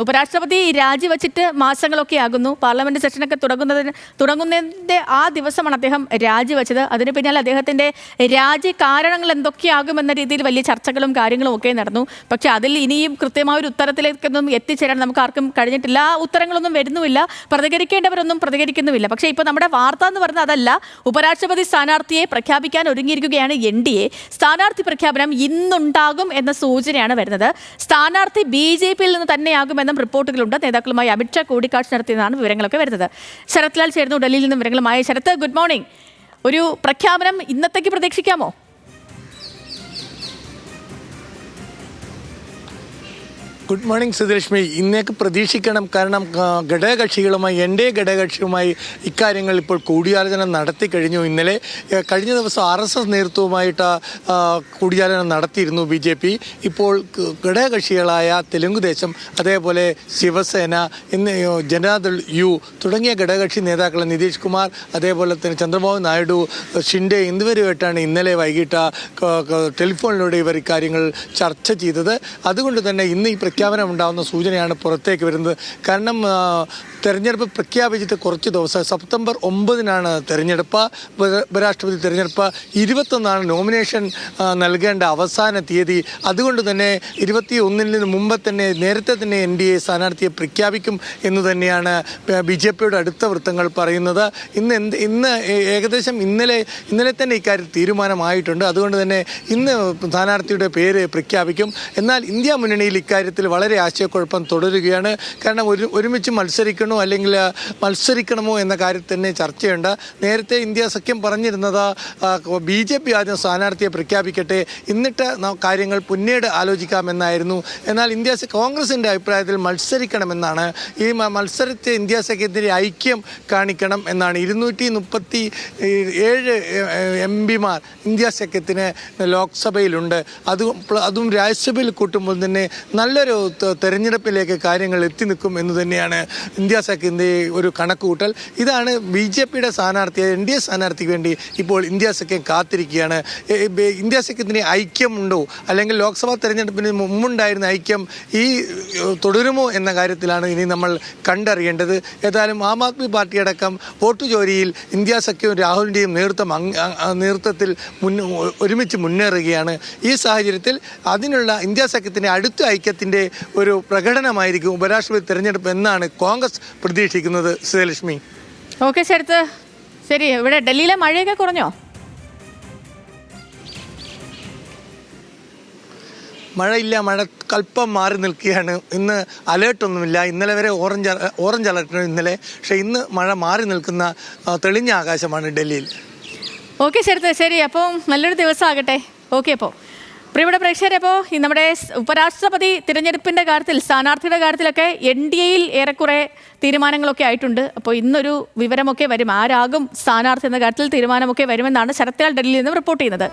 ഉപരാഷ്ട്രപതി രാജിവെച്ചിട്ട് മാസങ്ങളൊക്കെ ആകുന്നു. പാർലമെന്റ് സെഷനൊക്കെ തുടങ്ങുന്നതിന്റെ ആ ദിവസമാണ് അദ്ദേഹം രാജിവെച്ചത്. അതിന് പിന്നാലെ അദ്ദേഹത്തിന്റെ രാജി കാരണങ്ങൾ എന്തൊക്കെയാകുമെന്ന രീതിയിൽ വലിയ ചർച്ചകളും കാര്യങ്ങളും ഒക്കെ നടന്നു. പക്ഷെ അതിൽ ഇനിയും കൃത്യമായ ഒരു ഉത്തരത്തിലേക്കൊന്നും എത്തിച്ചേരാൻ നമുക്ക് ആർക്കും കഴിഞ്ഞിട്ടില്ല. ആ ഉത്തരങ്ങളൊന്നും വരുന്നുമില്ല, പ്രതികരിക്കേണ്ടവരൊന്നും പ്രതികരിക്കുന്നുമില്ല. പക്ഷേ ഇപ്പോൾ നമ്മുടെ വാർത്ത എന്ന് പറഞ്ഞാൽ അതല്ല. ഉപരാഷ്ട്രപതി സ്ഥാനാർത്ഥിയെ പ്രഖ്യാപിക്കാൻ ഒരുങ്ങിയിരിക്കുകയാണ് NDA. സ്ഥാനാർത്ഥി പ്രഖ്യാപനം ഇന്നുണ്ടാകും എന്ന സൂചനയാണ് വരുന്നത്. സ്ഥാനാർത്ഥി BJP യിൽ നിന്ന് തന്നെയാകും എന്നും റിപ്പോർട്ടുകളുണ്ട്. നേതാക്കളുമായി അമിത്ഷാ കൂടിക്കാഴ്ച നടത്തിയതാണ് വിവരങ്ങളൊക്കെ വരുന്നത്. ശരത് ലാൽ ചേർന്നു ഡൽഹിയിൽ നിന്നും വിവരങ്ങളുമായി. Sarath, good morning. ഒരു പ്രഖ്യാപനം ഇന്നത്തേക്ക് പ്രതീക്ഷിക്കാമോ? Good morning സുധലക്ഷ്മി. ഇന്നേക്ക് പ്രതീക്ഷിക്കണം. കാരണം ഘടകകക്ഷികളുമായി NDA ഘടകകക്ഷിയുമായി ഇക്കാര്യങ്ങൾ ഇപ്പോൾ കൂടിയാലോചന നടത്തി കഴിഞ്ഞു. ഇന്നലെ കഴിഞ്ഞ ദിവസം RSS നേതൃത്വവുമായിട്ട് കൂടിയാലോചന നടത്തിയിരുന്നു BJP. ഇപ്പോൾ ഘടകകക്ഷികളായ തെലുങ്കുദേശം, അതേപോലെ ശിവസേന, ജനതാദൾ U തുടങ്ങിയ ഘടകകക്ഷി നേതാക്കൾ നിതീഷ് കുമാർ, അതേപോലെ തന്നെ ചന്ദ്രബാബു നായിഡു, ഷിൻഡെ എന്നിവരുമായിട്ടാണ് ഇന്നലെ വൈകിട്ട് ടെലിഫോണിലൂടെ ഇവർ ഇക്കാര്യങ്ങൾ ചർച്ച ചെയ്തത്. അതുകൊണ്ട് തന്നെ ഇന്ന് ഈ പ്രഖ്യാപനം ഉണ്ടാകുന്ന സൂചനയാണ് പുറത്തേക്ക് വരുന്നത്. കാരണം തെരഞ്ഞെടുപ്പ് പ്രഖ്യാപിച്ചിട്ട് കുറച്ച് ദിവസം, സെപ്റ്റംബർ 9-നാണ് തെരഞ്ഞെടുപ്പ്, ഉപരാഷ്ട്രപതി തെരഞ്ഞെടുപ്പ്. 21-നാണ് നോമിനേഷൻ നൽകേണ്ട അവസാന തീയതി. അതുകൊണ്ട് തന്നെ 21-ന് മുമ്പ് തന്നെ നേരത്തെ തന്നെ NDA സ്ഥാനാർത്ഥിയെ പ്രഖ്യാപിക്കും എന്ന് തന്നെയാണ് BJPയുടെ അടുത്ത വൃത്തങ്ങൾ പറയുന്നത്. ഇന്ന് ഏകദേശം ഇന്നലെ തന്നെ ഇക്കാര്യത്തിൽ തീരുമാനമായിട്ടുണ്ട്. അതുകൊണ്ട് തന്നെ ഇന്ന് സ്ഥാനാർത്ഥിയുടെ പേര് പ്രഖ്യാപിക്കും. എന്നാൽ ഇന്ത്യ മുന്നണിയിൽ ഇക്കാര്യത്തിൽ വളരെ ആശയക്കുഴപ്പം തുടരുകയാണ്. കാരണം ഒരുമിച്ച് അല്ലെങ്കിൽ മത്സരിക്കണമോ എന്ന കാര്യത്തിൽ തന്നെ ചർച്ചയുണ്ട്. നേരത്തെ ഇന്ത്യ സഖ്യം പറഞ്ഞിരുന്നത് BJP ആദ്യം സ്ഥാനാർത്ഥിയെ പ്രഖ്യാപിക്കട്ടെ, എന്നിട്ട് കാര്യങ്ങൾ പിന്നീട് ആലോചിക്കാമെന്നായിരുന്നു. എന്നാൽ കോൺഗ്രസിൻ്റെ അഭിപ്രായത്തിൽ മത്സരിക്കണമെന്നാണ്. ഈ മത്സരത്തെ ഇന്ത്യ സഖ്യത്തിൻ്റെ ഐക്യം കാണിക്കണം എന്നാണ്. 237 MPമാർ ഇന്ത്യ സഖ്യത്തിന് ലോക്സഭയിലുണ്ട്. അതും രാജ്യസഭയിൽ കൂട്ടുമ്പോൾ തന്നെ നല്ലൊരു തെരഞ്ഞെടുപ്പിലേക്ക് കാര്യങ്ങൾ എത്തി നിൽക്കും എന്ന് തന്നെയാണ് ഇന്ത്യ സഖ്യത്തിൻ്റെ ഒരു കണക്കുകൂട്ടൽ. ഇതാണ് BJPയുടെ സ്ഥാനാർത്ഥിയെ NDA സ്ഥാനാർത്ഥിക്ക് വേണ്ടി ഇപ്പോൾ ഇന്ത്യ സഖ്യം കാത്തിരിക്കുകയാണ്. ഇന്ത്യ സഖ്യത്തിന് ഐക്യമുണ്ടോ, അല്ലെങ്കിൽ ലോക്സഭാ തെരഞ്ഞെടുപ്പിന് മുമ്പുണ്ടായിരുന്ന ഐക്യം തുടരുമോ എന്ന കാര്യത്തിലാണ് ഇനി നമ്മൾ കണ്ടറിയേണ്ടത്. ഏതായാലും ആം ആദ്മി പാർട്ടിയടക്കം വോട്ട് ചോരിയിൽ ഇന്ത്യ സഖ്യവും രാഹുലിൻ്റെയും നേതൃത്വത്തിൽ ഒരുമിച്ച് മുന്നേറുകയാണ്. ഈ സാഹചര്യത്തിൽ അതിനുള്ള ഇന്ത്യ സഖ്യത്തിൻ്റെ അടുത്ത ഐക്യത്തിൻ്റെ ഒരു പ്രകടനമായിരിക്കും ഉപരാഷ്ട്രപതി തെരഞ്ഞെടുപ്പ് എന്നാണ് കോൺഗ്രസ് പ്രതീക്ഷിക്കുന്നത്. ശ്രീലക്ഷ്മി. ഓക്കെ ശരത്ത്, ശരി. ഇവിടെ ഡൽഹിയിലെ മഴയൊക്കെ കുറഞ്ഞോ? മഴയില്ല, മഴ കൽപ്പം മാറി നിൽക്കുകയാണ്. ഇന്ന് അലേർട്ടൊന്നുമില്ല. ഇന്നലെ വരെ ഓറഞ്ച് അലേർട്ടാണ് ഇന്നലെ. പക്ഷേ ഇന്ന് മഴ മാറി നിൽക്കുന്ന തെളിഞ്ഞ ആകാശമാണ് ഡൽഹിയിൽ. ഓക്കെ ശരത്ത്, ശരി. അപ്പോൾ നല്ലൊരു ദിവസം ആകട്ടെ. ഓക്കെ. അപ്പോൾ പ്രിയപ്പെട്ട പ്രേക്ഷകരെ, അപ്പോൾ നമ്മുടെ ഉപരാഷ്ട്രപതി തിരഞ്ഞെടുപ്പിൻ്റെ കാര്യത്തിൽ, സ്ഥാനാർത്ഥിയുടെ കാര്യത്തിലൊക്കെ NDAയിൽ ഏറെക്കുറെ തീരുമാനങ്ങളൊക്കെ ആയിട്ടുണ്ട്. അപ്പോൾ ഇന്നൊരു വിവരമൊക്കെ വരും, ആരാകും സ്ഥാനാർത്ഥി എന്ന കാര്യത്തിൽ തീരുമാനമൊക്കെ വരുമെന്നാണ് ശരത് ലാൽ ഡൽഹിയിൽ നിന്നും റിപ്പോർട്ട് ചെയ്യുന്നത്.